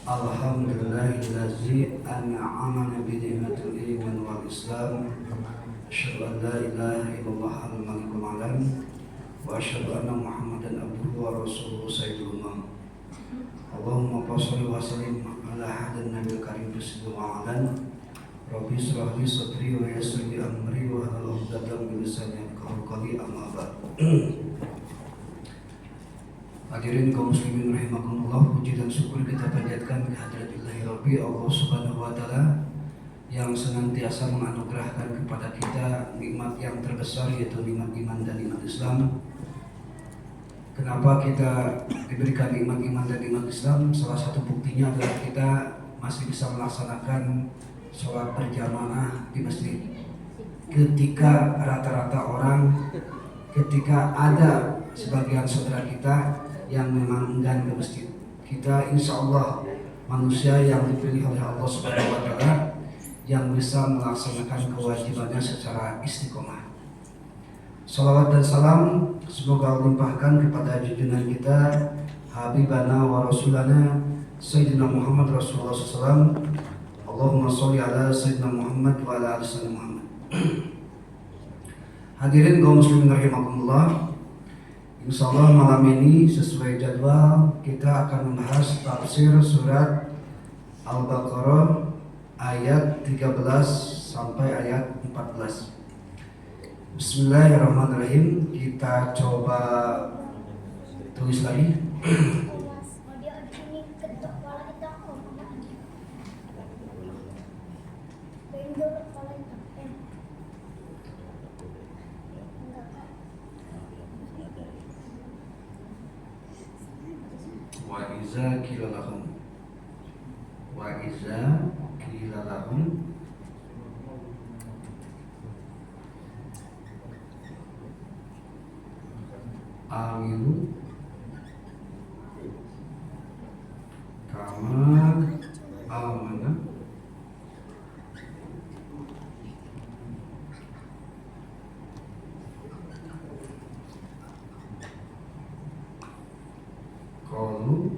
Alhamdulillahillazi an'amana bi ni'matil iman wal islam. Asyhadu an la ilaha illallah al-malikul alam wa asyhadu anna Muhammadan abduhu wa rasuluhu sayyidul umam. Allahumma shalli wa sallim ala hadin nabiyil karim sallallahu alaihi Rabbi shrah li sadri wa yassir li amri wa hlul 'uqdatam min lisani yafqahu qawli amma ba'd. Hadirin kaum muslimin rahimakumullah, puji dan syukur kita panjatkan kehadirat Rabbi Allah Subhanahu wa taala yang senantiasa menganugerahkan kepada kita nikmat yang terbesar, yaitu nikmat iman dan nikmat Islam. Kenapa kita diberikan nikmat iman dan nikmat Islam? Salah satu buktinya adalah kita masih bisa melaksanakan sholat berjamaah di masjid. Ketika rata-rata orang, ketika ada sebagian saudara kita yang memang enggan ke masjid, kita insya Allah manusia yang dipilih oleh Allah Subhanahu wa taala yang bisa melaksanakan kewajibannya secara istiqomah. Salawat dan salam semoga Allah limpahkan kepada junjungan kita Habibana wa Rasulana Sayyidina Muhammad Rasulullah SAW. Allahumma sholli ala Sayyidina Muhammad wa ala ali Sayyidina Muhammad. Hadirin kaum muslimin rahimakumullah, insyaallah malam ini sesuai jadwal kita akan membahas tafsir surat Al-Baqarah ayat 13 sampai ayat 14. Bismillahirrahmanirrahim. Kita coba tulis lagi. Wa iza qila lahum aminu kama amana qalu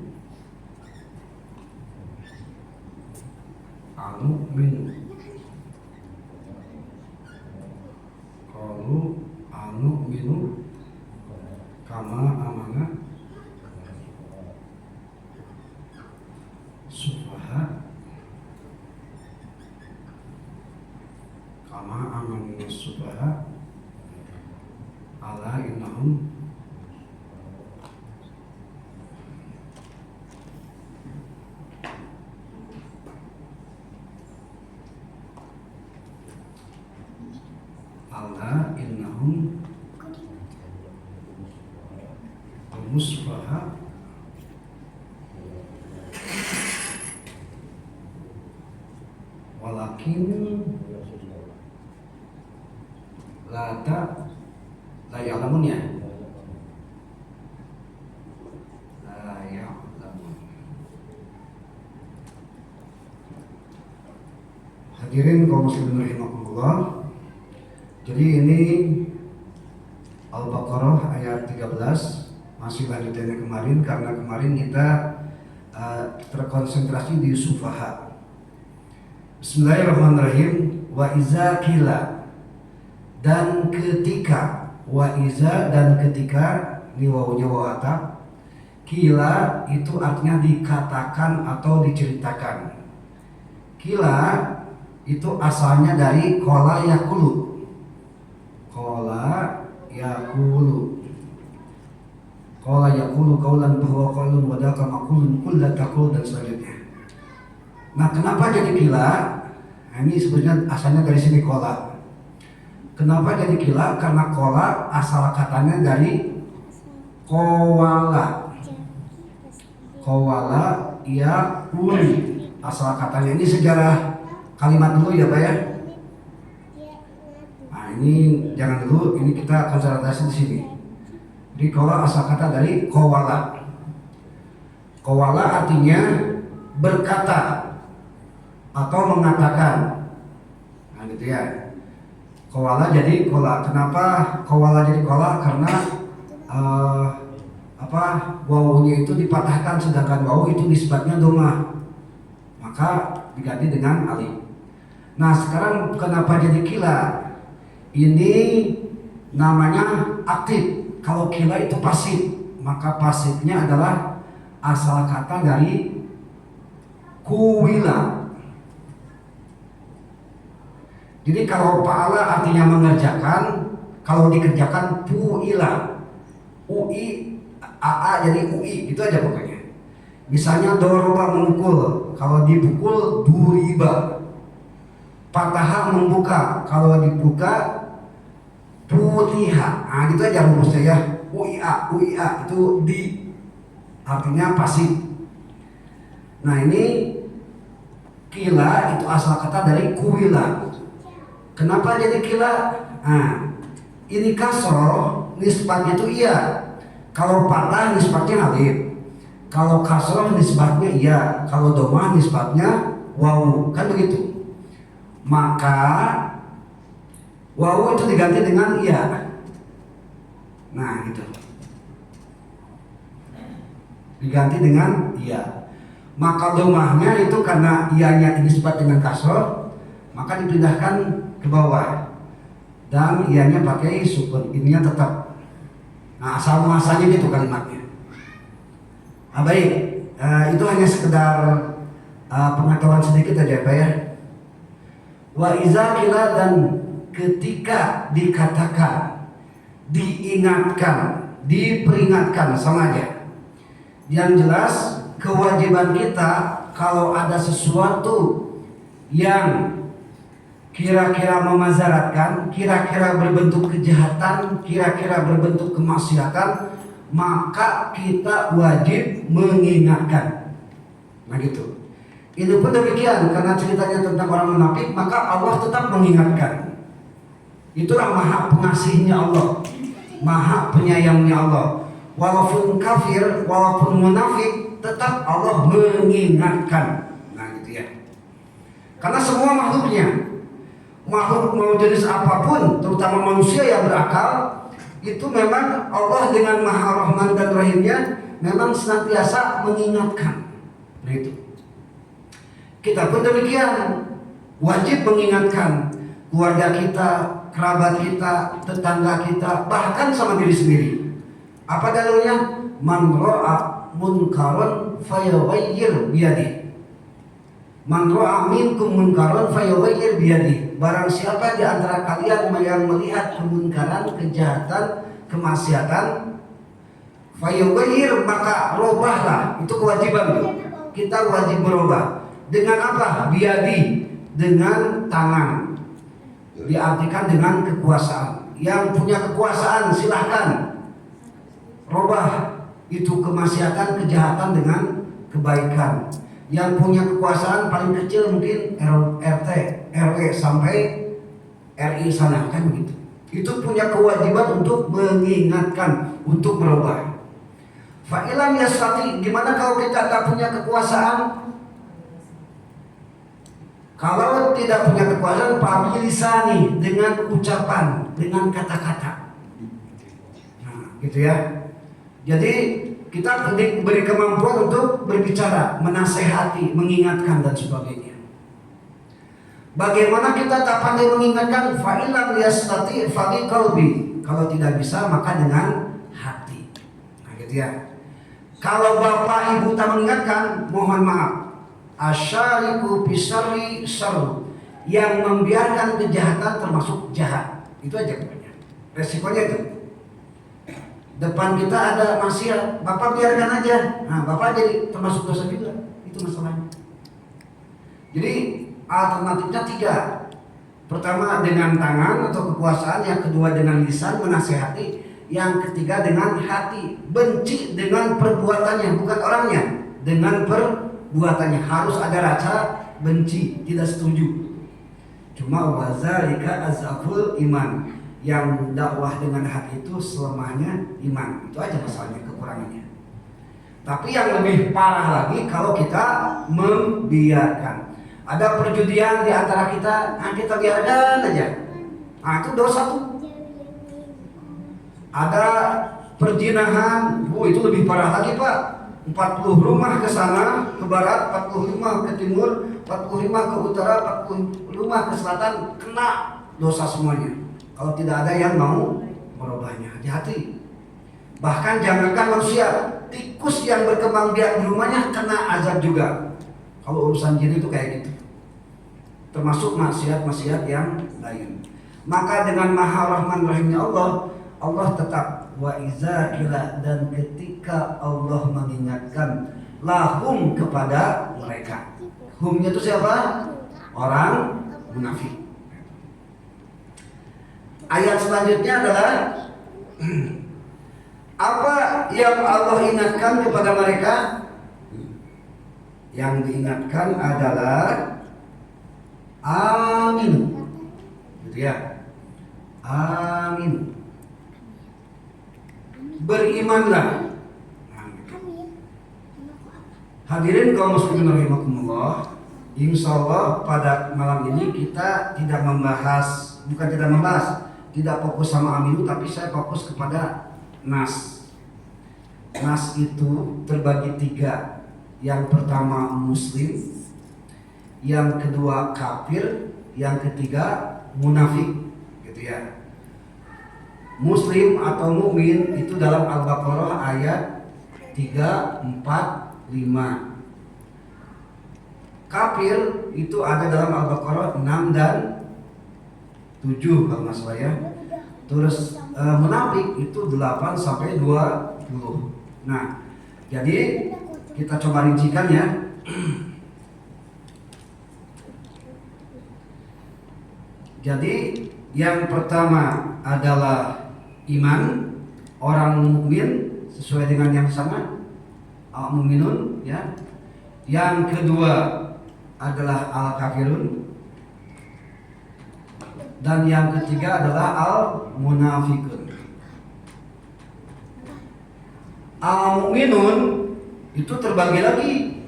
anu'minu kama amana sufaha kama amana sufaha ala innahum musfaha walakin la ya'lamun ya. La ya'lamun. Hadirin kaum muslimin rahimakumullah. Jadi ini Al-Baqarah ayat 13. Masih lanjutannya kemarin, karena kemarin kita terkonsentrasi di sufaha. Bismillahirrahmanirrahim. Wa iza qila, dan ketika, wa iza dan ketika, ini wawunya waw ataf. Qila itu artinya dikatakan atau diceritakan. Qila itu asalnya dari qala yaqulu. Qala yaqulu. Qala yaqulu qawlan bahwa qawlun wa daka maqulun qul la taqul, dan selanjutnya. Nah, kenapa jadi qila? Nah, ini sebenarnya asalnya dari sini qala. Kenapa jadi qila? Karena qala asal katanya dari qawala. Qawala yaqul. Asal katanya, ini sejarah kalimat dulu ya Pak ya. Nah, ini jangan dulu, ini kita konsentrasi di sini. Jadi qala asal kata dari qawala. Qawala artinya berkata atau mengatakan. Nah gitu ya. Qawala jadi qala. Kenapa qawala jadi qala? Karena wawunya itu dipatahkan, sedangkan wawu itu nisbatnya domah. maka diganti dengan alif. Nah sekarang kenapa jadi kila? Ini namanya aktif. Kalau kila itu pasif, maka pasifnya adalah asal kata dari kuwila. Jadi kalau fa'ala artinya mengerjakan, kalau dikerjakan pu'ila. UI, AA jadi UI, itu aja pokoknya. Misalnya doroba memukul, kalau dipukul duriba. Fataha membuka, kalau dibuka putiha. Nah gitu aja rumusnya ya. UIA, UIA itu di, artinya pasif. Nah ini kila itu asal kata dari kuwila. Kenapa jadi kila? Nah, ini kasroh nisbatnya itu iya. Kalau patah nisbatnya alif. Kalau kasroh nisbatnya iya. Kalau domah nisbatnya wawu. Kan begitu. Maka wawu itu diganti dengan iya. Nah gitu. Diganti dengan iya. Maka domahnya itu karena ianya nisbat dengan kasroh, maka dipindahkan ke bawah dan ianya pakai sukun, ininya tetap. Nah asal muasalnya gitu kalimatnya. Nah, baik, itu hanya sekedar pengetahuan sedikit aja Pak ya. Wa iza kila, dan ketika dikatakan, diingatkan, diperingatkan, sama aja. Yang jelas kewajiban kita kalau ada sesuatu yang kira-kira memazaratkan, kira-kira berbentuk kejahatan, kira-kira berbentuk kemaksiatan, maka kita wajib mengingatkan. Nah gitu. Ini pun demikian, karena ceritanya tentang orang munafik, maka Allah tetap mengingatkan. Itulah maha pengasihnya Allah, maha penyayangnya Allah. Walaupun kafir, walaupun munafik, tetap Allah mengingatkan. Nah gitu ya. Karena semua makhluknya, makhluk mau jenis apapun, terutama manusia yang berakal, itu memang Allah dengan Maha Rahman dan Rahimnya memang senantiasa mengingatkan. Nah itu. Kita pun demikian, wajib mengingatkan keluarga kita, kerabat kita, tetangga kita, bahkan sama diri sendiri. Apa dalilnya? Man ra'a munkaran fayughayyir biyadihi. Man ra'a minkum munkaran fayughayyir biyadihi. Barang siapa di antara kalian yang melihat kemunkaran, kejahatan, kemaksiatan, fayughayyir, maka robahlah. Itu kewajiban. Kita wajib berubah. Dengan apa? Biyadi, dengan tangan. Diartikan dengan kekuasaan. Yang punya kekuasaan silahkan robah itu kemaksiatan, kejahatan dengan kebaikan. Yang punya kekuasaan paling kecil mungkin RT, RW sampai RI sana, kan begitu. Itu punya kewajiban untuk mengingatkan, untuk merubah. Fa'ilam yastati, gimana kalau kita tak punya kekuasaan? Kalau tidak punya kekuasaan, fabilisani, dengan ucapan, dengan kata-kata. Nah, gitu ya. Jadi kita diberi kemampuan untuk berbicara, menasehati, mengingatkan dan sebagainya. Bagaimana kita tak pandai mengingatkan? Fa'ilam yastati fali qalbi. Kalau tidak bisa maka dengan hati. Nah gitu ya. Kalau bapak ibu tak mengingatkan, mohon maaf. Asyariku pisari saru, yang membiarkan kejahatan termasuk jahat. Itu aja pokoknya. Resikonya itu. Depan kita ada maksiat, bapak biarkan aja. Nah, bapak jadi termasuk dosa juga. Itu masalahnya. Jadi alternatifnya 3. Pertama dengan tangan atau kekuasaan, yang kedua dengan lisan menasehati, yang ketiga dengan hati, benci dengan perbuatannya, bukan orangnya, dengan perbuatannya. Harus ada rasa benci, tidak setuju. Cuma wazalika azaful iman. Yang dakwah dengan hati itu selemahnya iman. Itu aja masalahnya, kekurangannya. Tapi yang lebih parah lagi kalau kita membiarkan. Ada perjudian di antara kita, nah kita biarkan aja. Nah itu dosa tuh. Ada perzinahan, itu lebih parah lagi Pak. 40 rumah ke sana, ke barat, 45 ke timur, 45 ke utara, 45 ke selatan, kena dosa semuanya. Kalau tidak ada yang mau merubahnya, hati-hati. Bahkan jangankan manusia, tikus yang berkembang biak di rumahnya kena azab juga. Kalau urusan jin itu kayak gitu. Termasuk maksiat-maksiat yang lain. Maka dengan Maha Rahman Rahimnya Allah, Allah tetap wa iza kila, dan ketika Allah mengingatkan lahum kepada mereka. Humnya itu siapa? Orang munafik. Ayat selanjutnya adalah apa yang Allah ingatkan kepada mereka? Yang diingatkan adalah amin. Gitu ya. Amin. Berimanlah. Hadirin kaum muslimin rahimakumullah, insyaallah pada malam ini kita tidak fokus sama aminu, tapi saya fokus kepada nas. Nas itu terbagi 3. Yang pertama muslim, yang kedua kafir, yang ketiga munafik, gitu ya. Muslim atau mukmin itu dalam Al-Baqarah ayat 3, 4, 5. Kafir itu ada dalam Al-Baqarah 6 dan 7 kalau nggak salah ya. Terus munafik itu 8 sampai 20. Nah, jadi kita coba rincikan ya. Jadi yang pertama adalah iman, orang mukmin sesuai dengan yang sama, al-mu'minun ya. Yang kedua adalah al-kafirun, dan yang ketiga adalah al-munafikun. Al-mu'minun itu terbagi lagi.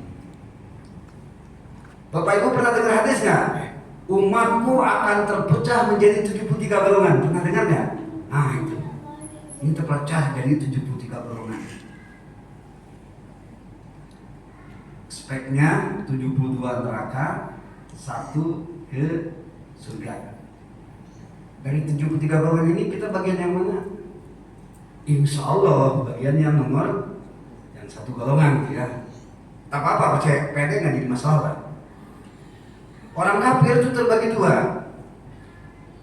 Bapak Ibu pernah dengar hadis nggak? Umatku akan terpecah menjadi 73 golongan. Pernah dengar nggak? Nah itu. Ini terpecah jadi 73 golongan. Speknya 72 neraka, 1 ke surga. Dari 73 golongan ini kita bagian yang mana? Insya Allah bagian yang nomor yang 1 golongan ya. Tak apa-apa, percaya pede nggak jadi masalah. Orang kafir itu terbagi 2.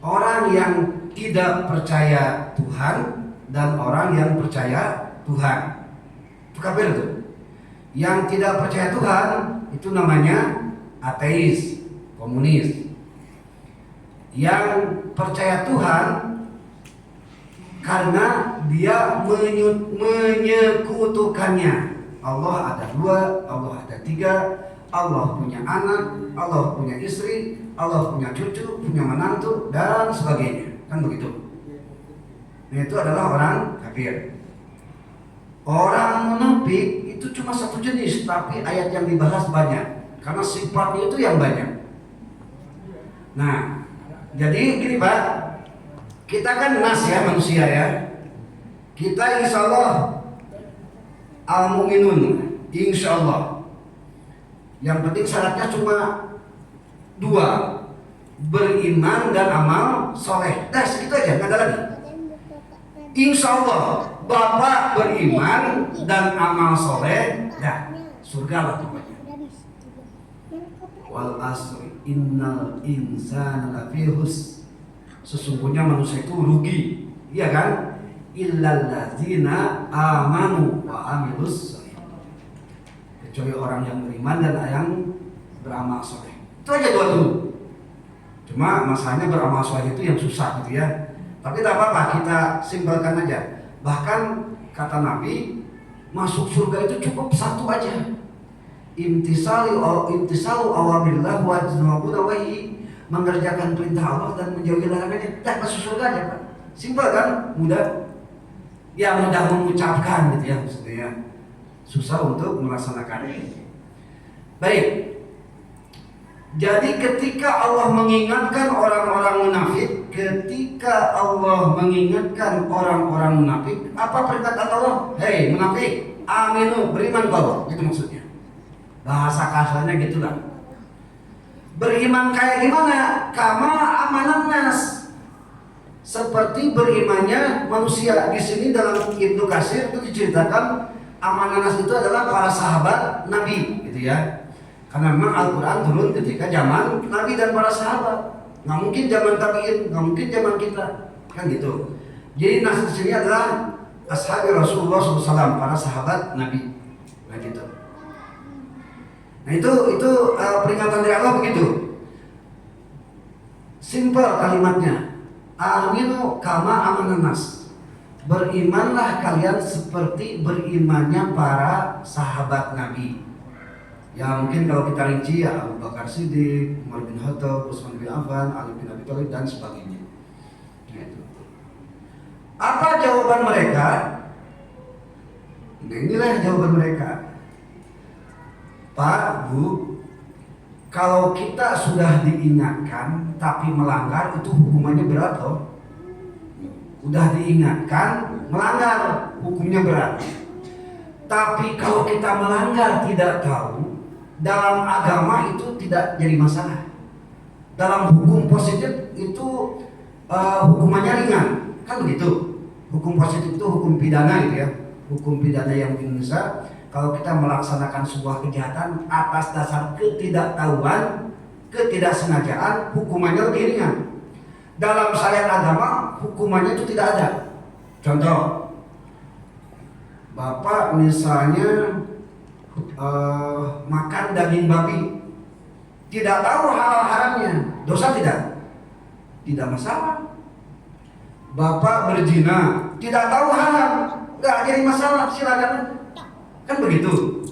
Orang yang tidak percaya Tuhan dan orang yang percaya Tuhan. Itu kafir itu. Yang tidak percaya Tuhan itu namanya ateis, komunis. Yang percaya Tuhan karena dia menyekutukannya. Allah ada 2, Allah ada 3, Allah punya anak, Allah punya istri, Allah punya cucu, punya menantu, dan sebagainya. Kan begitu. Nah, itu adalah orang kafir. Orang munafik itu cuma 1 jenis, tapi ayat yang dibahas banyak. Karena sifatnya itu yang banyak. Nah, jadi gini Pak, kita kan nas ya, manusia ya. Kita insya Allah al-mu'minun, insya Allah. Yang penting syaratnya cuma 2, beriman dan amal soleh. Dah segitu aja, nggak ada lagi. Insya Allah Bapak beriman dan amal soleh, dah surga lah pokoknya. Wal asri innal insana lafi khusr. Sesungguhnya manusia itu rugi, iya kan? Illal ladzina amanu wa amilus sholihat. Kecuali orang yang beriman dan yang beramal soleh. Itu aja 2 dulu. Cuma masalahnya beramal soleh itu yang susah gitu ya. Tapi tak apa-apa, kita simpelkan aja. Bahkan kata Nabi, masuk surga itu cukup 1 aja. Imtisalu awamirillah wa jinabu nawahi, mengerjakan perintah Allah dan menjauhi larangannya. Dah masuk surga aja Pak. Simpel kan? Mudah. Ya mudah mengucapkan gitu ya maksudnya. Susah untuk melaksanakan. Baik. Jadi ketika Allah mengingatkan orang-orang munafik, apa peringatan Allah? Hei munafik, aminu, beriman kau, itu maksudnya. Bahasa kasarnya gitulah. Beriman kayak gimana? Kama amanan nas, seperti berimannya manusia. Di sini dalam Ibnu Katsir itu diceritakan amanan nas itu adalah para sahabat Nabi, gitu ya. Karena memang Al-Quran turun ketika zaman Nabi dan para sahabat. Nggak mungkin zaman tabiin, nggak mungkin zaman kita, kan gitu. Jadi nas di sini adalah ashabi Rasulullah SAW, para sahabat Nabi, nah gitu. Nah itu peringatan dari Allah begitu. Simple kalimatnya. Aminu kama amanan nas. Berimanlah kalian seperti berimannya para sahabat Nabi. Ya mungkin kalau kita rinci ya Abu Bakar Siddiq, Umar bin Khattab, Utsman bin Affan, Ali bin Abi Thalib dan sebagainya. Gitu. Apa jawaban mereka? Nah, inilah jawaban mereka. Pak, Bu, kalau kita sudah diingatkan tapi melanggar, itu hukumannya berat loh. Udah diingatkan, melanggar, hukumnya berat. Tapi kalau kita melanggar tidak tahu, dalam agama itu tidak jadi masalah. Dalam hukum positif itu hukumannya ringan, kan begitu. Hukum positif itu hukum pidana gitu ya. Hukum pidana yang di Indonesia, kalau kita melaksanakan sebuah kejahatan atas dasar ketidaktahuan, ketidaksengajaan, hukumannya lebih ringan. Dalam syariat agama, hukumannya itu tidak ada. Contoh, Bapak misalnya makan daging babi, tidak tahu hal haramnya, dosa tidak? Tidak masalah. Bapak berzina, tidak tahu haram, nggak jadi masalah, silakan. Kan begitu.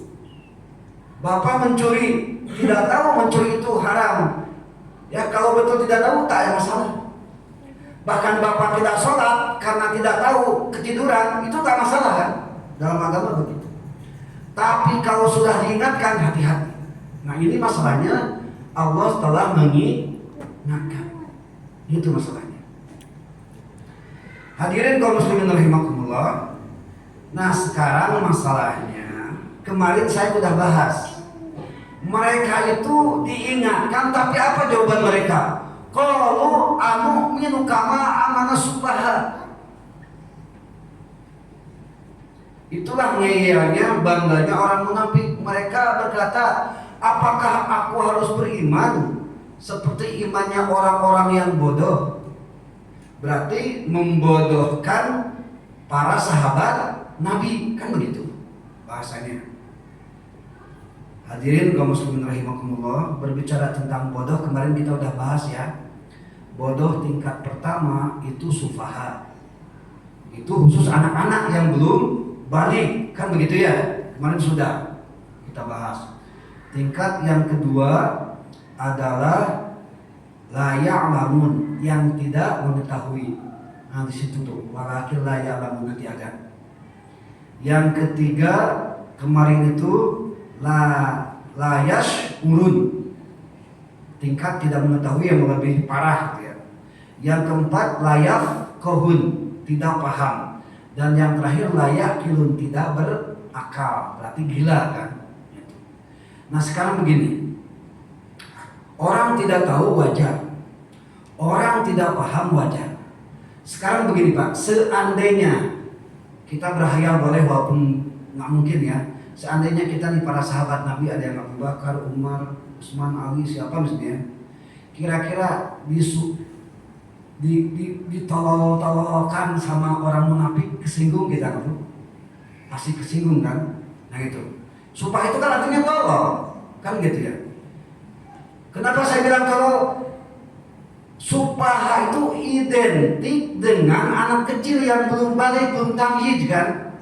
Bapak mencuri, tidak tahu mencuri itu haram, ya kalau betul tidak tahu tak ada masalah. Bahkan Bapak tidak sholat karena tidak tahu, ketiduran, itu tak masalah kan? Dalam agama begitu. Tapi kalau sudah diingatkan, hati-hati. Nah ini masalahnya, Allah telah mengingatkan. Itu masalahnya. Hadirin kaum muslimin rahimakumullah. Nah sekarang masalahnya, kemarin saya sudah bahas. Mereka itu diingatkan, tapi apa jawaban mereka? Qalu anu'minu kama amana sufaha. Itulah ngeyelnya, bangganya orang munafik. Mereka berkata, apakah aku harus beriman seperti imannya orang-orang yang bodoh? Berarti membodohkan para sahabat Nabi, kan begitu bahasanya. Hadirin kaum muslimin rahimakumullah, berbicara tentang bodoh kemarin kita udah bahas ya. Bodoh tingkat pertama itu sufaha. Itu khusus anak-anak yang belum balik, kan begitu ya. Kemarin sudah kita bahas. Tingkat yang kedua adalah la ya'lamun, yang tidak mengetahui. Nah di situ tuh walakin la ya'lamun, nanti agak. Yang ketiga kemarin itu la yash'urun, tingkat tidak mengetahui yang lebih parah gitu ya. Yang keempat layaf kohun, tidak paham. Dan yang terakhir layak kilun, tidak berakal, berarti gila kan. Nah sekarang begini, orang tidak tahu wajar, orang tidak paham wajar. Sekarang begini Pak, seandainya kita berhayal boleh walaupun nggak mungkin ya. Seandainya kita nih para sahabat Nabi, ada yang Abu Bakar, Umar, Utsman, Ali, siapa misalnya, kira-kira ditolol-tololkan sama orang munafik, kesinggung kita kan? Pasti kesinggung kan? Nah itu. Supaya itu kan artinya tolol, kan gitu ya. Kenapa saya bilang tolol? Supaha itu identik dengan anak kecil yang belum balik, belum tamyiz kan?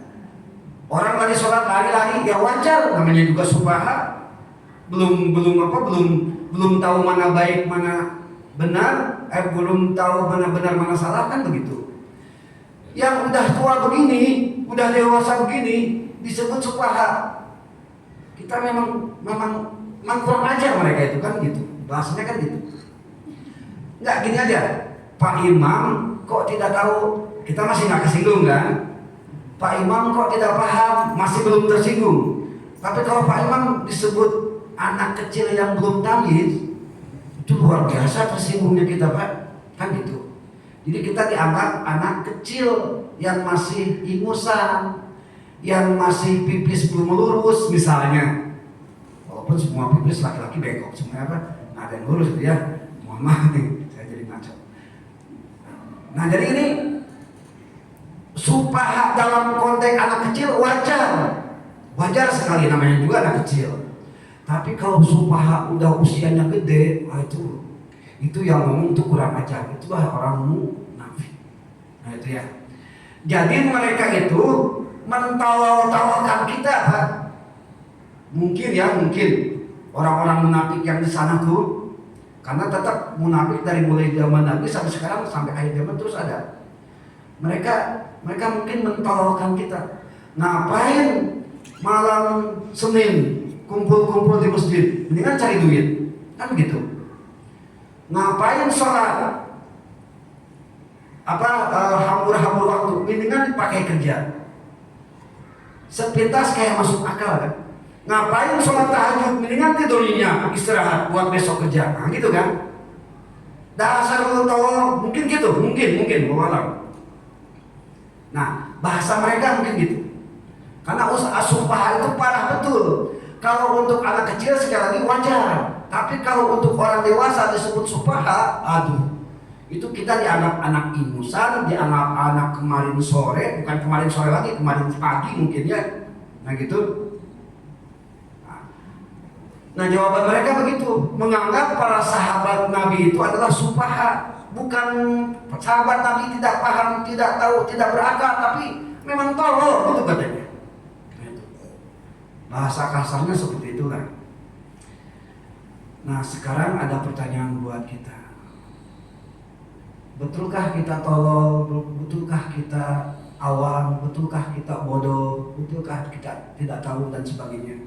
Orang lagi sholat lari-lari, ya wajar, namanya juga supaha. Belum tahu mana baik mana benar, belum tahu mana benar mana salah, kan begitu. Yang udah tua begini, udah dewasa begini, disebut supaha. Kita memang kurang ajar mereka itu, kan gitu. Bahasanya kan gitu. Enggak gini aja, Pak Imam kok tidak tahu, kita masih nggak kesinggung kan? Pak Imam kok tidak paham, masih belum tersinggung. Tapi kalau Pak Imam disebut anak kecil yang belum tamyiz, itu luar biasa tersinggungnya kita, Pak. Kan gitu. Jadi kita dianggap anak kecil yang masih ingusan, yang masih pipis belum lurus misalnya. Walaupun semua pipis laki-laki bengkok, semua apa? Nah, ada yang lurus gitu ya. Mohon maaf nih, saya jadi ngaco. Nah, jadi ini supaha dalam konteks anak kecil wajar sekali, namanya juga anak kecil. Tapi kalau supaha udah usianya gede, itu yang ngomong tuh kurang ajar, itulah orang munafik. Nah itu ya. Jadi mereka itu mentawal-tawalkan kita, Pak. Mungkin orang-orang munafik yang di sana tuh, karena tetap munafik dari mulai zaman Nabi sampai sekarang sampai akhir zaman terus ada. Mereka mungkin mentololkan kita. Ngapain malam Senin kumpul-kumpul di masjid? Mendingan cari duit, kan begitu. Ngapain sholat? Hambur-hambur waktu? Mendingan dipakai kerja. Sepintas kayak masuk akal kan? Ngapain sholat tahajud? Mendingan tidurnya istirahat buat besok kerja. Nah gitu kan? Dasar lu tolong, mungkin gitu, mungkin walau. Nah, bahasa mereka mungkin gitu. Karena sumpah itu parah betul. Kalau untuk anak kecil sekali lagi wajar. Tapi kalau untuk orang dewasa disebut supaha, itu kita dianggap anak ingusan, dianggap anak kemarin sore, bukan kemarin sore lagi, kemarin pagi mungkin ya. Nah gitu. Nah jawaban mereka begitu, menganggap para sahabat Nabi itu adalah supaha. Bukan sahabat Nabi tidak paham, tidak tahu, tidak berakal, tapi memang tolol, gitu katanya. Bahasa kasarnya seperti itulah. Nah sekarang ada pertanyaan buat kita. Betulkah kita tolol? Betulkah kita awam? Betulkah kita bodoh? Betulkah kita tidak tahu dan sebagainya?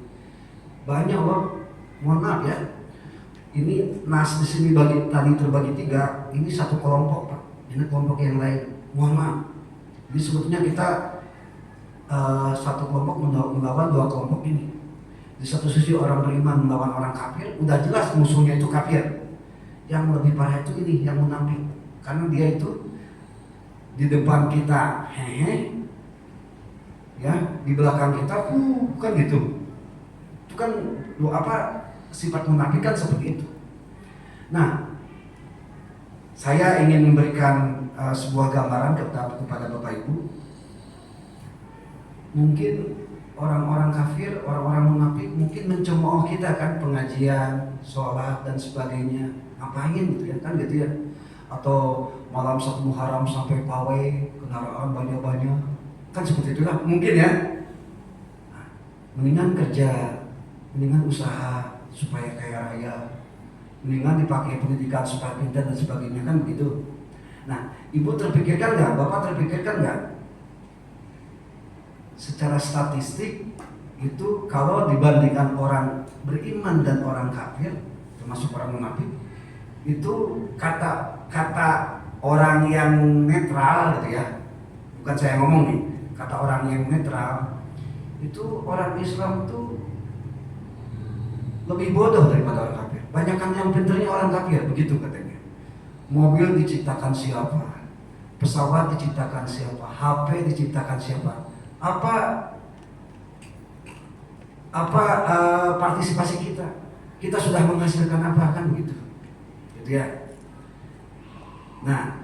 Banyak loh. Mohon maaf ya. Ini nas di sini tadi terbagi 3. Ini satu kelompok, Pak. Ini kelompok yang lain. Mohon maaf. Jadi sebetulnya kita satu kelompok melawan 2 kelompok ini. Di satu sisi orang beriman melawan orang kafir, udah jelas musuhnya itu kafir. Yang lebih parah itu ini, yang munafik. Karena dia itu di depan kita ya, di belakang kita kan gitu. Itu kan sifat munafik kan seperti itu. Nah, saya ingin memberikan sebuah gambaran kepada Bapak Ibu. Mungkin orang-orang kafir, orang-orang munafik mungkin mencemooh kita kan, pengajian, sholat dan sebagainya. Ngapain gitu ya kan gitu ya. Atau malam 1 Muharram sampai pawai, kendaraan banyak-banyak. Kan seperti itulah mungkin ya. Nah, mendingan kerja, mendingan usaha supaya kaya raya, mendingan dipakai pendidikan supaya pintar dan sebagainya kan begitu. Nah, Ibu terpikirkan nggak, Bapak terpikirkan nggak? Secara statistik itu kalau dibandingkan orang beriman dan orang kafir, termasuk orang munafik, itu kata orang yang netral gitu ya, bukan saya ngomong nih, kata orang yang netral itu orang Islam itu lebih bodoh daripada orang kafir. Banyakan yang pintarnya orang kafir, begitu katanya. Mobil diciptakan siapa? Pesawat diciptakan siapa? HP diciptakan siapa? Partisipasi kita? Kita sudah menghasilkan apa kan begitu? Gitu ya. Nah,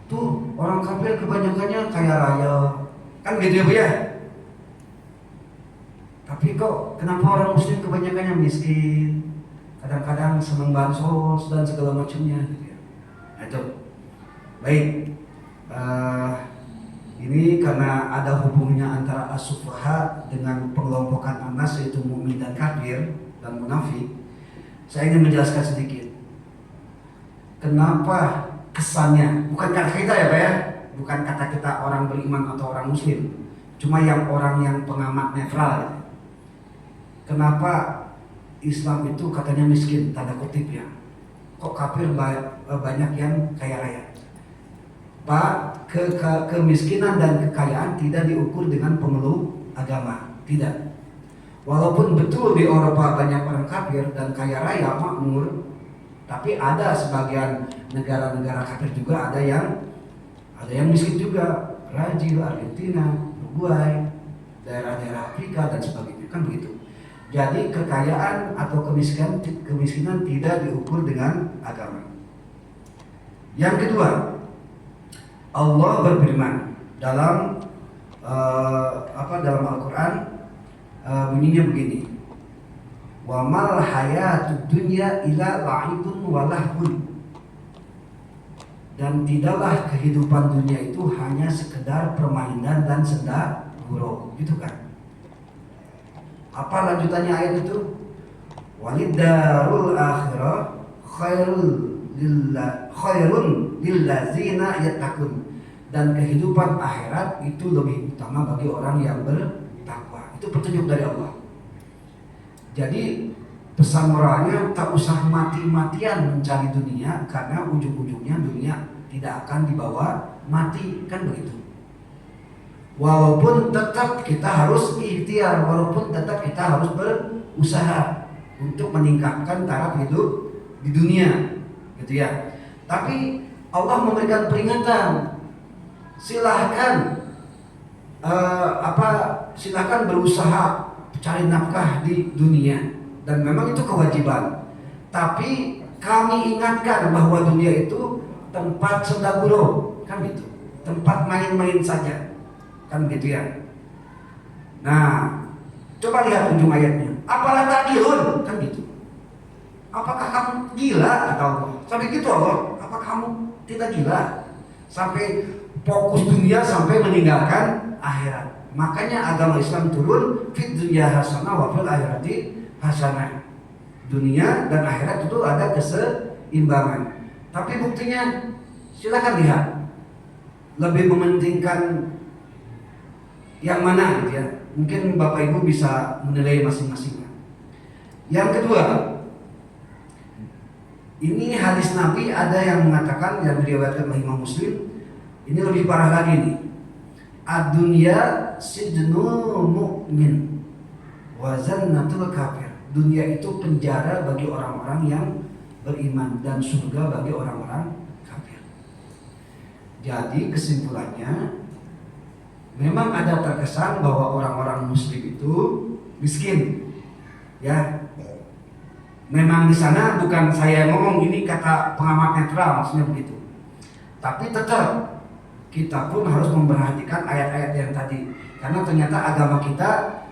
tuh orang kafir kebanyakannya kaya raya, kan gitu ya Bu ya. Tapi kok kenapa orang muslim kebanyakannya miskin? Kadang-kadang senang bansos dan segala macamnya gitu ya. Nah, itu. Baik. Ini karena ada hubungnya antara as-sufaha dengan pengelompokan anas, yaitu mukmin dan kafir dan munafik. Saya ingin menjelaskan sedikit. Kenapa kesannya, bukan kata kita ya Pak ya, bukan kata kita orang beriman atau orang muslim, cuma orang yang pengamat netral ya. Kenapa Islam itu katanya miskin, tanda kutip ya, kok kafir banyak yang kaya raya? Pak, kemiskinan dan kekayaan tidak diukur dengan pemeluk agama, tidak. Walaupun betul di Eropa banyak orang kafir dan kaya raya makmur, tapi ada sebagian negara-negara kafir juga ada yang miskin juga, Brazil, Argentina, Uruguay, daerah-daerah Afrika dan sebagainya, kan begitu. Jadi kekayaan atau kemiskinan tidak diukur dengan agama. Yang kedua, Allah berfirman dalam dalam Al-Quran, bunyinya begini, wa mal hayatud dunya illa la'ibun wa lahwun, dan tidaklah kehidupan dunia itu hanya sekedar permainan dan senda gurau, gitu kan. Apa lanjutannya ayat itu? Walidarul akhirah khairun lillazina yattaqun, dan kehidupan akhirat itu lebih utama bagi orang yang bertakwa. Itu petunjuk dari Allah. Jadi pesan moralnya tak usah mati-matian mencari dunia, karena ujung-ujungnya dunia tidak akan dibawa mati, kan begitu. Walaupun tetap kita harus ikhtiar, walaupun tetap kita harus berusaha untuk meningkatkan taraf hidup di dunia, gitu ya. Tapi Allah memberikan peringatan, silahkan silahkan berusaha cari nafkah di dunia, dan memang itu kewajiban. Tapi kami ingatkan bahwa dunia itu tempat senda gurau, kan gitu, tempat main-main saja, kan gitu ya. Nah, coba lihat ujung ayatnya. Apalah takilun, kan gitu. Apakah kamu gila, kata Allah. Sampai gitu Allah, apa kamu tidak gila sampai fokus dunia sampai meninggalkan akhirat? Makanya agama Islam turun, fid dunya hasanah wa fil akhirati hasanah. Dunia dan akhirat itu ada keseimbangan. Tapi buktinya silakan lihat, lebih mementingkan yang mana gitu ya. Mungkin Bapak Ibu bisa menilai masing-masing. Yang kedua, ini hadis Nabi ada yang mengatakan, yang diriwayatkan oleh Imam Muslim, ini lebih parah lagi nih. Ad-dunya sijnul mu'min wa jannatul kafir. Dunia itu penjara bagi orang-orang yang beriman dan surga bagi orang-orang kafir. Jadi kesimpulannya, memang ada terkesan bahwa orang-orang muslim itu miskin, ya. Memang di sana, bukan saya ngomong, ini kata pengamat netral, maksudnya begitu. Tapi tetap kita pun harus memperhatikan ayat-ayat yang tadi, karena ternyata agama kita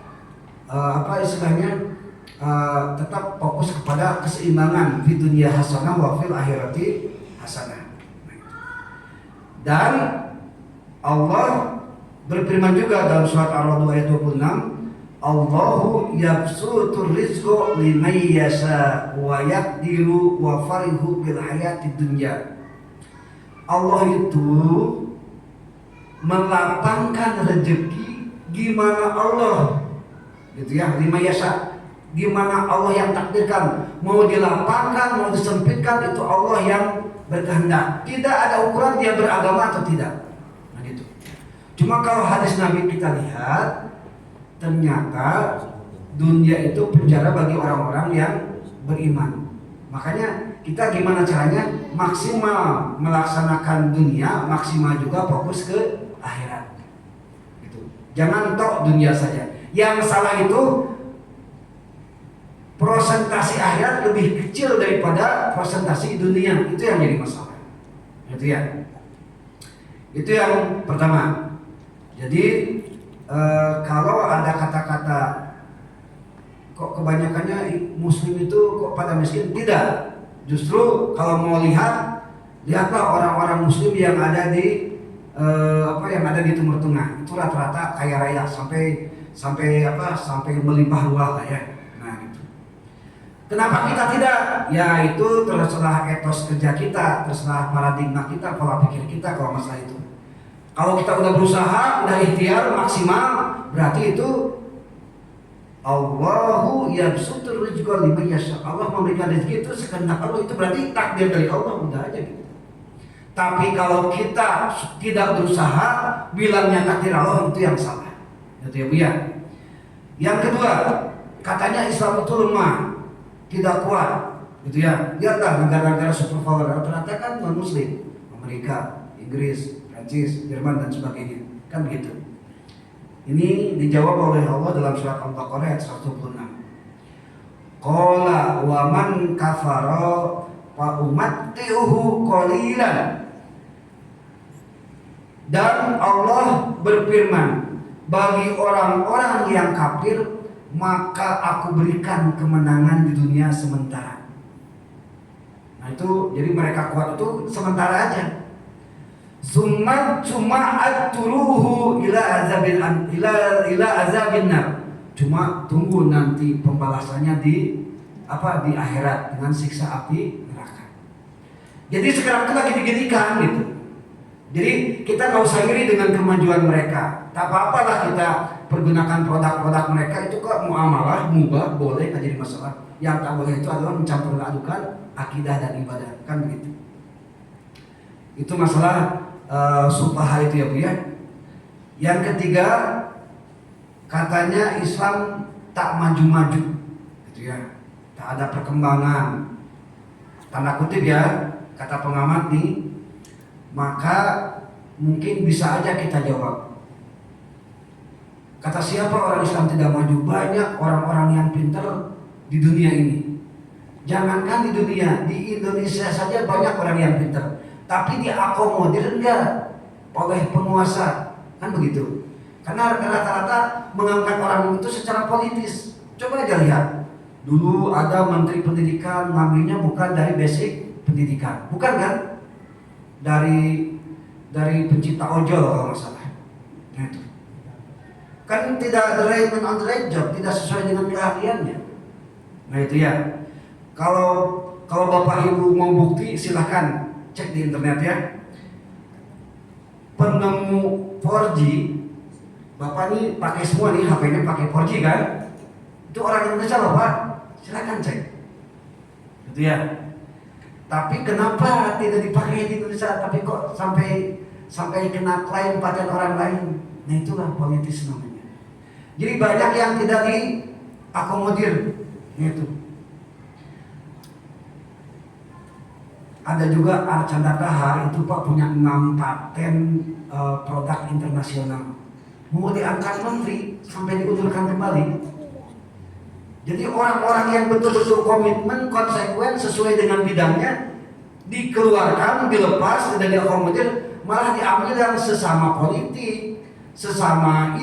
tetap fokus kepada keseimbangan di dunia hasanah wa fil akhirati hasanah. Dan Allah berfirman juga dalam surat Ar-Ra'd ayat 26, Allahu yabsutur rizqa liman yasha wa yaqdiru wa farihu bil hayati dunya. Allah itu melapangkan rezeki gimana Allah, gitu ya, liman yasha, gimana Allah yang takdirkan, mau dilapangkan mau disempitkan itu Allah yang berkehendak. Tidak ada ukuran dia beragama atau tidak. Cuma kalau hadis Nabi kita lihat, ternyata dunia itu penjara bagi orang-orang yang beriman. Makanya kita gimana caranya maksimal melaksanakan dunia, maksimal juga fokus ke akhirat. Gitu. Jangan tok dunia saja. Yang salah itu persentase akhirat lebih kecil daripada persentase dunia. Itu yang jadi masalah. Gitu ya. Itu yang pertama. Jadi kalau ada kata-kata kok kebanyakannya muslim itu kok pada miskin, tidak. Justru kalau mau lihatlah orang-orang muslim yang ada di yang ada di Timur Tengah, itu rata-rata kaya raya sampai melimpah ruah lah ya. Nah gitu. Kenapa kita tidak? Ya itu terserah etos kerja kita, terserah paradigma kita, pola pikir kita kalau masalah itu. Kalau kita udah berusaha, udah ikhtiar maksimal, berarti itu Allahu yabsutur rizqa liman yasha. Allah memberikan rezeki itu sekehendak Allah, itu berarti takdir dari Allah, udah aja gitu. Tapi kalau kita tidak berusaha, bilangnya takdir Allah, itu yang salah. Itu ya Bu ya. Yang kedua, katanya Islam itu lemah, tidak kuat, gitu ya. Lihatlah negara-negara superpower, ternyata kan non Muslim, Amerika, Inggris, Prancis, Jerman dan sebagainya, kan begitu. Ini dijawab oleh Allah dalam surat Al-Baqarah ayat 126. Qala wa man kafara fa umatti'uhu qalilan. Dan Allah berfirman, bagi orang-orang yang kafir maka aku berikan kemenangan di dunia sementara. Nah itu, jadi mereka kuat itu sementara aja. Cuma aturuhu ila azabin nar. Cuma tunggu nanti pembalasannya di akhirat dengan siksa api neraka. Jadi sekarang itu lagi diginikan gitu. Jadi kita nggak usah iri dengan kemajuan mereka. Tak apa-apalah kita pergunakan produk-produk mereka, itu kok muamalah, mubah, boleh, nggak jadi masalah. Yang tak boleh itu adalah mencampur adukan akidah dan ibadah, kan begitu. Itu masalah sufaha itu ya Bu ya. Yang ketiga, katanya Islam tak maju-maju, gitu ya. Tak ada perkembangan. Tanda kutip ya, kata pengamat nih. Maka mungkin bisa aja kita jawab, kata siapa orang Islam tidak maju? Banyak orang-orang yang pintar di dunia ini. Jangankan di dunia, di Indonesia saja banyak orang yang pintar, tapi diakomodir enggak oleh penguasa, kan begitu. Karena rata-rata mengangkat orang itu secara politis. Coba aja lihat, dulu ada menteri pendidikan, namanya bukan dari basic pendidikan, bukan kan? Dari pencipta ojol kalau nggak salah. Nah itu kan tidak ada right on the right job, tidak sesuai dengan keahliannya. Nah itu ya. Kalau Bapak Ibu mau bukti silahkan cek di internet ya. Penemu 4G, Bapak ini pakai semua nih, HP-nya pakai 4G kan? Itu orang Indonesia loh Pak, silahkan cek. Itu ya. Tapi kenapa tidak dipakai di Indonesia? Tapi kok sampai kena klaim paten orang lain? Nah itulah politis namanya. Jadi banyak yang tidak diakomodir. Itu. Ada juga Archandra Kahar itu Pak punya 6 paten produk internasional. Mau diangkat menteri sampai diundurkan kembali. Jadi orang-orang yang betul-betul komitmen, konsekuen, sesuai dengan bidangnya dikeluarkan, dilepas, dan diakomodir, malah diambil yang sesama politik, sesama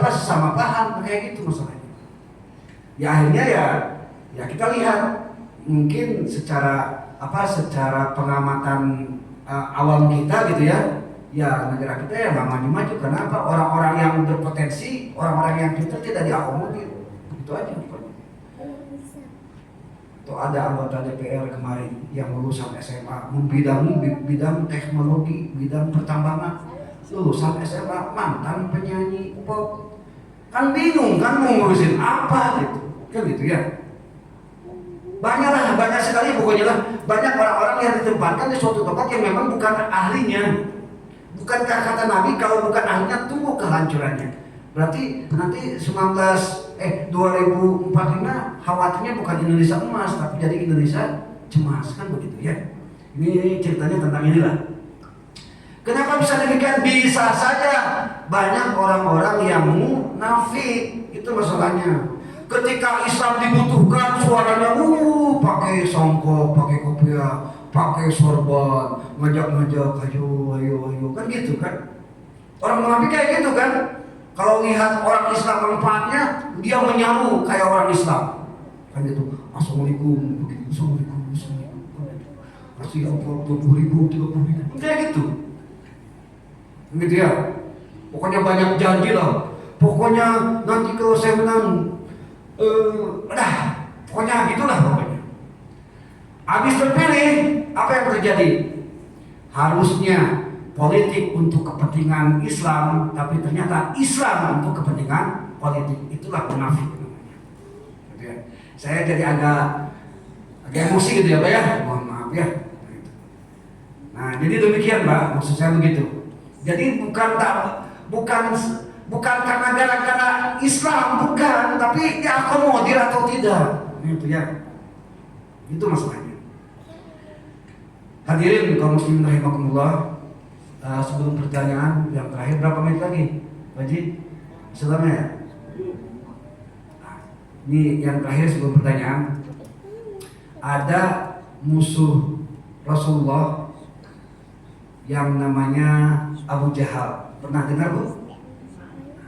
sesama paham, kayak gitu masalahnya. Ya akhirnya ya kita lihat mungkin secara pengamatan awam kita gitu ya negara kita ya nggak maju-maju. Kenapa? Orang-orang yang berpotensi, orang-orang yang pintar tidak diakomodir. Itu aja. Tuh ada anggota DPR kemarin yang lulusan SMA, membidangi bidang teknologi, bidang pertambangan, lulusan SMA, mantan penyanyi pop, kan bingung kan mau ngurusin apa gitu, kan gitu ya. Banyak sekali pokoknya lah, banyak orang-orang yang ditempatkan di suatu tempat yang memang bukan ahlinya. Bukankah kata Nabi kalau bukan ahlinya tunggu kehancurannya? Berarti nanti 2045 khawatirnya bukan Indonesia emas tapi jadi Indonesia cemas, kan begitu ya. Ini ceritanya tentang inilah. Kenapa bisa demikian? Bisa saja banyak orang-orang yang munafik, itu masalahnya. Ketika Islam dibutuhkan suaranya pakai songkok, pakai kopiah, pakai sorban, ngajak-ngajak ayo kan gitu kan. Orang munafik kayak gitu kan. Kalau lihat orang Islam manfaatnya, dia menyaru kayak orang Islam. Kan gitu, assalamualaikum, begitu, assalamualaikum. Kasih amplop 20.000, 30.000, kayak gitu. Gitu ya. Pokoknya banyak janji lah. Pokoknya nanti kalau saya menang, pokoknya gitulah pokoknya. Habis terpilih, apa yang terjadi? Harusnya politik untuk kepentingan Islam, tapi ternyata Islam untuk kepentingan politik. Itulah munafik namanya. Gitu ya. Saya jadi agak emosi gitu ya Pak ya. Mohon maaf ya. Nah Nah, jadi demikian Pak, maksud saya begitu. Jadi bukan karena gara-gara Islam, bukan, tapi diakomodir atau tidak. Itu ya. Itu masalahnya. Hadirin kaum muslimin rahimakumullah. Sebelum pertanyaan yang terakhir, berapa menit lagi? Pak Haji? Selama ya? Ini yang terakhir sebelum pertanyaan. Ada musuh Rasulullah yang namanya Abu Jahal. Pernah dengar Bu?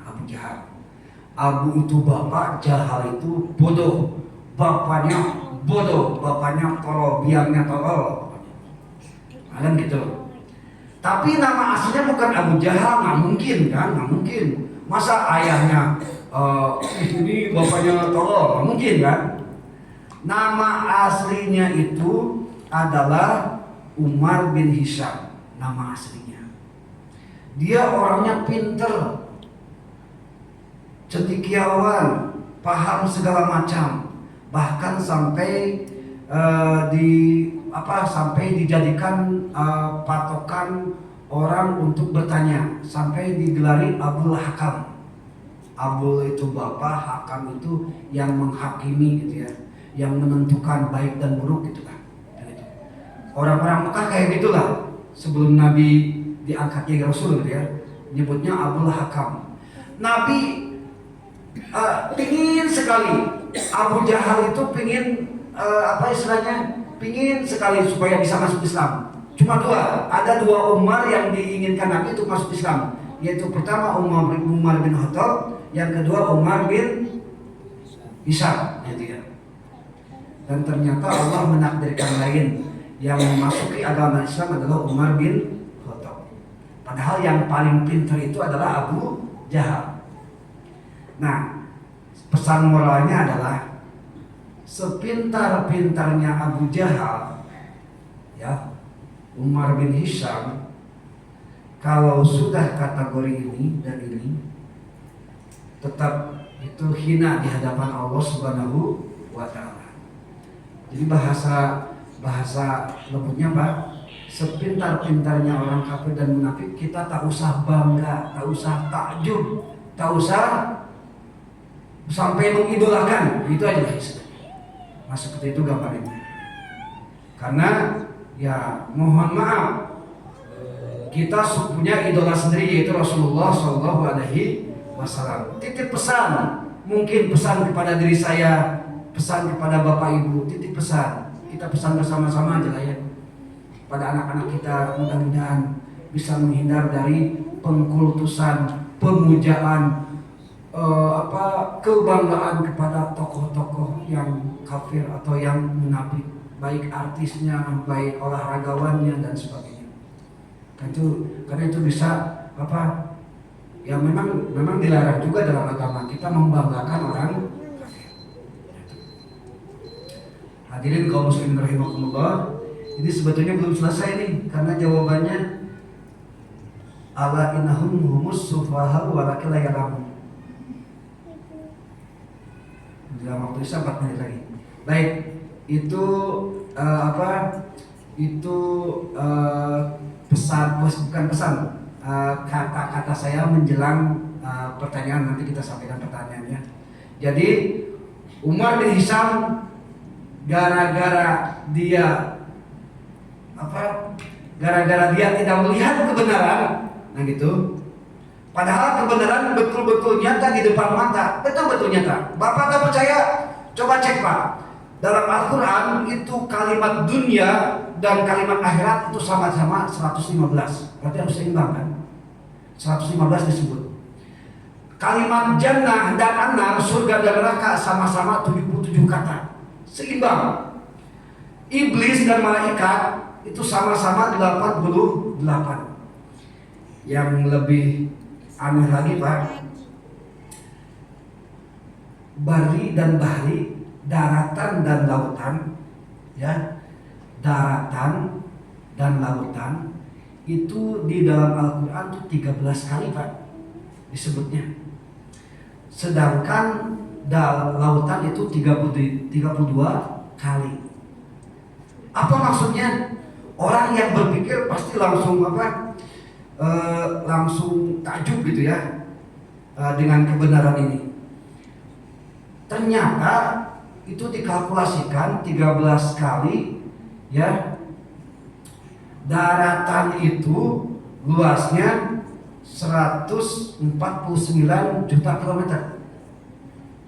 Abu Jahal. Abu itu bapak, Jahal itu bodoh. Bapaknya bodoh, bapaknya tolol, biangnya tolol. Kan gitu. Tapi nama aslinya bukan Abu Jahal, nggak mungkin kan? Nggak mungkin. Masa ayahnya ini bapaknya tolol, nggak mungkin kan? Nama aslinya itu adalah Umar bin Hisham. Nama aslinya. Dia orangnya pinter, cendekiawan, paham segala macam, bahkan sampai sampai dijadikan patokan orang untuk bertanya, sampai digelari Abul Hakam. Abul itu bapak, Hakam itu yang menghakimi gitu ya, yang menentukan baik dan buruk gitu kan. Orang-orang Mekah kayak gitulah sebelum Nabi diangkat jadi Rasul gitu ya, nyebutnya Abul Hakam. Nabi pingin sekali, Abu Jahal itu pingin pingin sekali supaya bisa masuk Islam. Cuma ada dua Umar yang diinginkan Nabi untuk masuk Islam, yaitu pertama Umar bin Khattab, yang kedua Umar bin Hisham, gitu ya. Dan ternyata Allah menakdirkan lain, yang memasuki agama Islam adalah Umar bin Khattab. Padahal yang paling pintar itu adalah Abu Jahal. Nah, pesan moralnya adalah sepintar-pintarnya Abu Jahal, ya, Umar bin Hisham, kalau sudah kategori ini dan ini, tetap itu hina di hadapan Allah Subhanahu wa Ta'ala. Jadi bahasa lembutnya Pak, sepintar-pintarnya orang kafir dan munafik, kita tak usah bangga, tak usah takjub, tak usah sampai mengidolakan, itu aja istilahnya. Masuk seperti itu gambarnya. Karena ya mohon maaf, kita punya idola sendiri, yaitu Rasulullah Shallallahu Alaihi Wasallam. Titip pesan, mungkin pesan kepada diri saya, pesan kepada bapak ibu, titip pesan. Kita pesan bersama-sama aja lah ya, pada anak-anak kita, mudah-mudahan bisa menghindar dari pengkultusan, pemujaan, kebanggaan kepada tokoh-tokoh yang kafir atau yang munafik, baik artisnya, baik olahragawannya dan sebagainya. Karena itu bisa ya memang dilarang juga dalam agama kita membanggakan orang kafir. Hadirin kaum muslimin rahimakumullah, ini sebetulnya belum selesai nih, karena jawabannya ala innahum humus sufaha walakin la ya'lamun. Dalam waktu 4 menit lagi. Baik, itu kata-kata saya menjelang pertanyaan, nanti kita sampaikan pertanyaannya. Jadi Umar bin Hisham gara-gara dia tidak melihat kebenaran, nah gitu. Padahal kebenaran betul-betul nyata di depan mata, betul-betul nyata. Bapak tak percaya? Coba cek Pak. Dalam Al-Quran itu kalimat dunia dan kalimat akhirat itu sama-sama 115. Berarti harus seimbang kan? 115 disebut. Kalimat jannah dan annar, surga dan neraka, sama-sama 77 kata. Seimbang. Iblis dan malaikat itu sama-sama 88. Yang lebih aneh lagi Pak, bari dan bahri, daratan dan lautan, ya, daratan dan lautan itu di dalam Al-Quran itu 13 kali Pak disebutnya. Sedangkan lautan itu 32 kali. Apa maksudnya? Orang yang berpikir pasti langsung langsung takjub gitu ya dengan kebenaran ini. Ternyata itu dikalkulasikan 13 kali ya. Daratan itu luasnya 149 juta kilometer.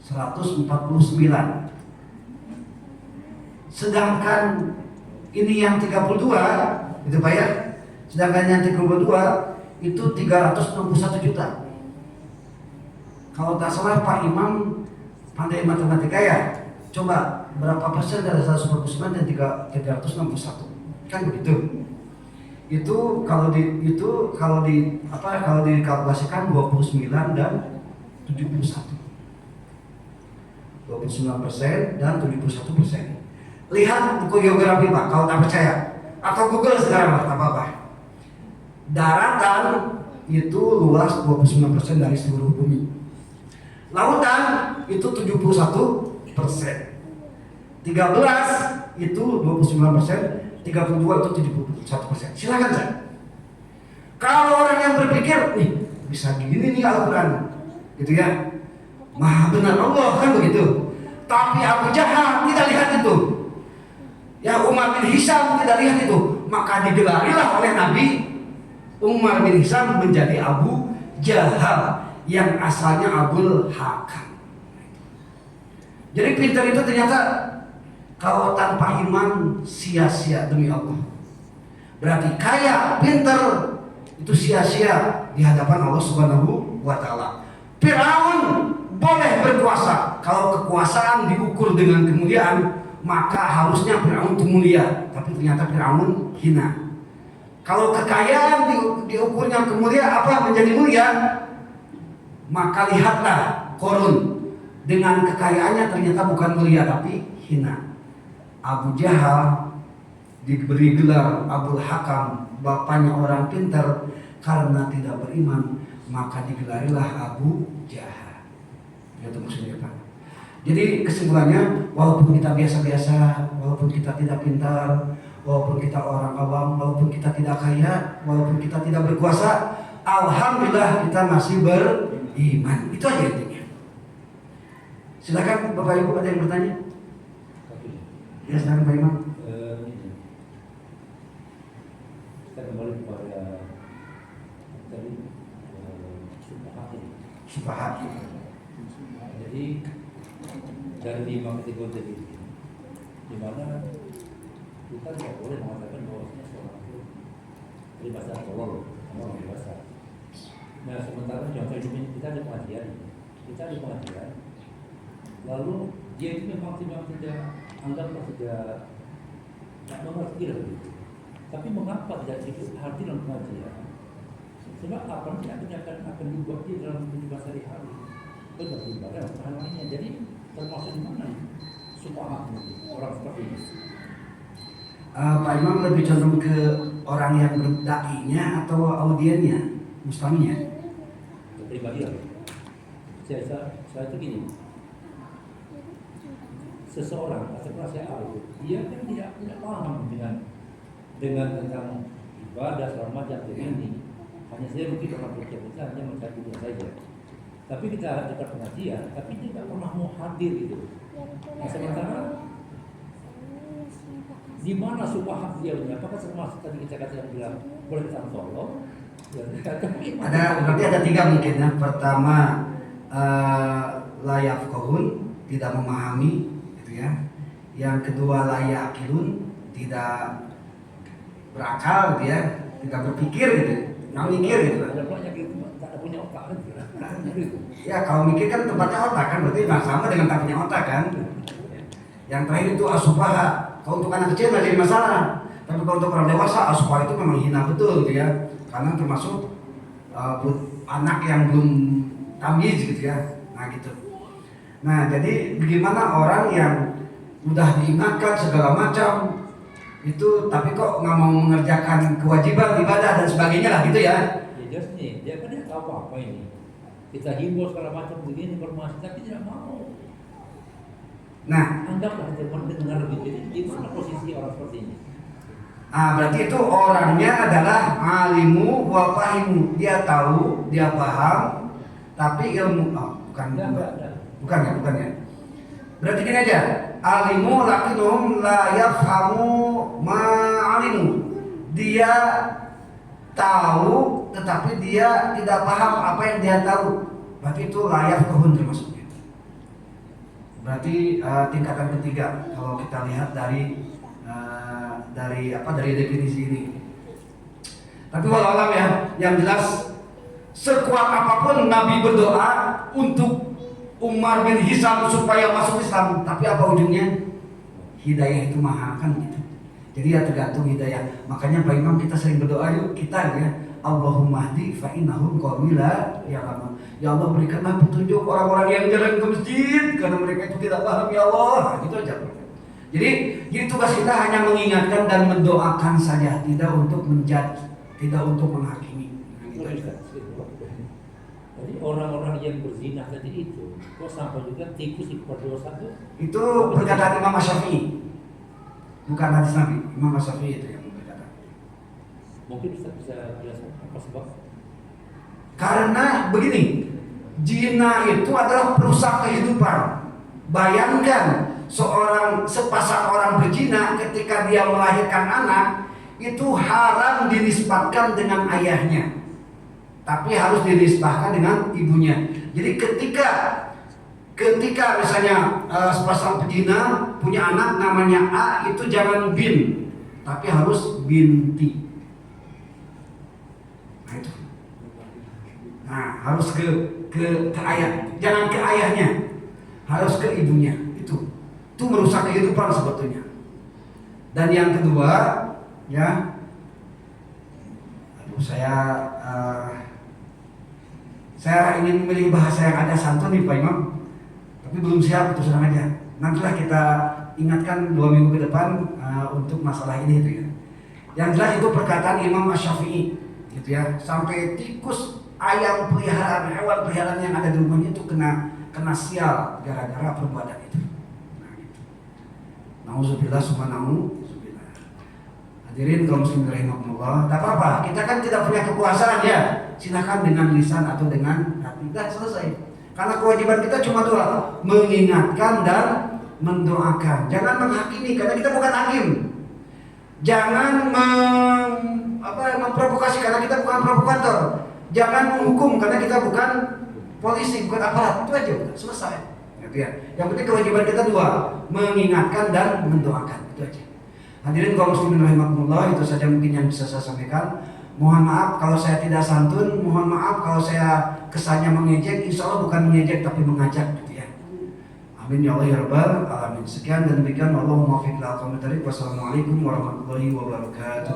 149. Sedangkan ini yang 32 gitu Pak ya. Sedangkan yang 32 itu 361 juta. Kalau tak salah Pak Imam pandai matematika ya. Coba berapa persen dari 149 dan 361? Kan begitu. Itu kalau dikalkulasikan 29 dan 71. 29% dan 71%. Lihat buku geografi Pak, kalau tak percaya, atau Google sekarang Pak, tak apa-apa. Daratan itu luas 29% dari seluruh bumi. Lautan itu 71%. 13 itu 29%, 32 itu 71%. Silakan Pak. Kalau orang yang berpikir, nih bisa gini nih Al-Quran, gitu ya. Maha benar Allah kan begitu. Tapi Abu Jahal tidak lihat itu. Ya Umar bin Hisham tidak lihat itu. Maka digelarilah oleh Nabi Umar bin Hisham menjadi Abu Jahal yang asalnya Abul Hakam. Jadi pintar itu ternyata kalau tanpa iman sia-sia demi Allah. Berarti kaya, pintar itu sia-sia di hadapan Allah Subhanahu wa taala. Firaun boleh berkuasa. Kalau kekuasaan diukur dengan kemuliaan, maka harusnya Firaun itu mulia. Tapi ternyata Firaun hina. Kalau kekayaan diukurnya kemuliaan apa menjadi mulia, maka lihatlah Korun dengan kekayaannya ternyata bukan mulia tapi hina. Abu Jahal diberi gelar Abul Hakam, bapaknya orang pintar, karena tidak beriman maka digelarilah Abu Jahal. Itu maksudnya Pak. Jadi kesimpulannya, walaupun kita biasa-biasa, walaupun kita tidak pintar, walaupun kita orang awam, walaupun kita tidak kaya, walaupun kita tidak berkuasa, alhamdulillah kita masih beriman. Itu aja intinya. Silakan Bapak Ibu, ada yang bertanya? Ya silakan Pak Imam. Kita kembali kepada tadi Subahat. Jadi dari 5 kategori tadi, di mana kita tidak boleh mengatakan bahwa seorang itu peribahasa tolol, orang dewasa. Nah sementara contoh hidup ini kita di pengajian, lalu dia itu memang tidak anggaplah tidak mengerti lah begitu. Tapi mengapa tidak ikut hadir dalam pengajian? Sebab apa yang akan dibuat dia dalam kehidupan sehari-hari. Beribadah dan lainnya. Jadi termasuk di mana sumpah orang seperti ini? Pak Imam lebih condong ke orang yang berdainya atau audiennya, mustaminya? Pribadi lah. Saya itu gini. Seseorang, setelah saya tahu, dia kan tidak paham dengan tentang ibadah segala macam ini. Hanya saya mungkin orang percaya hanya mencari dia saja. Tapi kita dekat pengajian, tapi dia tidak pernah mau hadir gitu. Nah, sementara di mana subhat dia? Apakah termasuk tadi kita katakan bilang boleh kita tolong? Berarti ada 3 mungkin ya. Pertama layak kohun, tidak memahami, gitu ya. Yang kedua layak kilun, tidak berakal, gitu ya, tidak berpikir gitu, nggak mikir gitu. Ada banyak itu tak punya otak kan? Ya kalau mikir kan tempatnya otak kan, berarti nggak sama dengan tak punya otak kan. Yang terakhir itu asubaha. Kalau untuk anak kecil nggak jadi masalah, tapi kalau untuk orang dewasa asubaha itu memang hina betul gitu ya, karena termasuk anak yang belum tamyiz gitu ya. Nah gitu. Nah jadi bagaimana orang yang udah diingatkan segala macam itu, tapi kok nggak mau mengerjakan kewajiban ibadah dan sebagainya lah gitu ya. Ya jelas nih, dia kan tidak tahu apa ini. Kita himbau segala macam begini informasi, tapi tidak mau. Nah, Anggaplah kita mendengar begitu. Itu posisi orang seperti ini. Berarti itu orangnya adalah alimu wa fahimu. Dia tahu, dia paham, tapi ilmu bukan ya. Berarti gini aja, alimu lakinuhum la yafhamu ma alimu. Dia tahu tetapi dia tidak paham apa yang dia tahu. Berarti itu layak kohun termasuknya. Berarti tingkatan ketiga kalau kita lihat dari definisi ini. Tapi walau alam ya, yang jelas sekuat apapun Nabi berdoa untuk Umar bin Hisam supaya masuk Islam, tapi apa ujungnya? Hidayah itu mahal kan gitu. Jadi ya tergantung hidayah. Makanya Pak Imam kita sering berdoa yuk kita ya, Allahumma hdi fa innahum qaumil la ya'lamun. Ya Allah berikanlah petunjuk orang-orang yang jalan ke masjid karena mereka itu tidak paham ya Allah. Gitu aja. Jadi tugas kita hanya mengingatkan dan mendoakan saja, tidak untuk menjudge, tidak untuk menghakimi. Jadi orang-orang yang berzina tadi itu, kok sampai juga tikus di perdosa itu? Itu perkataan Imam Syafi'i, bukan hadis Nabi. Imam Syafi'i itu yang berkata. Mungkin bisa jelaskan apa sebab? Karena begini, zina itu adalah perusak kehidupan. Bayangkan sepasang orang berzina ketika dia melahirkan anak itu haram dinisbatkan dengan ayahnya, tapi harus dinisbahkan dengan ibunya. Jadi ketika misalnya sepasang berzina punya anak namanya A, itu jangan bin, tapi harus binti. Nah itu. Nah harus ke ayah, jangan ke ayahnya, harus ke ibunya. Itu merusak kehidupan sebetulnya. Dan yang kedua, ya, saya ingin memilih bahasa yang ada santun nih Pak Imam, tapi belum siap, itu senang aja. Nantilah kita ingatkan 2 minggu ke depan untuk masalah ini itu ya. Yang jelas itu perkataan Imam Syafi'i, gitu ya. Sampai tikus, ayam peliharaan, hewan peliharaan yang ada di rumahnya itu kena sial gara-gara perbuatan itu. Nauzubillah subhanahu. Hadirin kaum muslimin rahimakumullah. Tak apa-apa, kita kan tidak punya kekuasaan ya. Silakan dengan lisan atau dengan hati. Sudah selesai. Karena kewajiban kita cuma 2, mengingatkan dan mendoakan. Jangan menghakimi karena kita bukan hakim. Jangan memprovokasi karena kita bukan provokator. Jangan menghukum karena kita bukan polisi, bukan aparat. Itu aja, selesai. Ya. Yang penting kewajiban kita 2, mengingatkan dan mendoakan, itu aja. Hadirin kaum muslimin rahimakumullah, itu saja mungkin yang bisa saya sampaikan. Mohon maaf kalau saya tidak santun, mohon maaf kalau saya kesannya mengejek. Insya Allah bukan mengejek tapi mengajak, gitu ya. Amin ya Allah ya rabbal alamin. Sekian dan demikian. Allahumma waffiq lil aqwamit thoriq. Wassalamualaikum warahmatullahi wabarakatuh.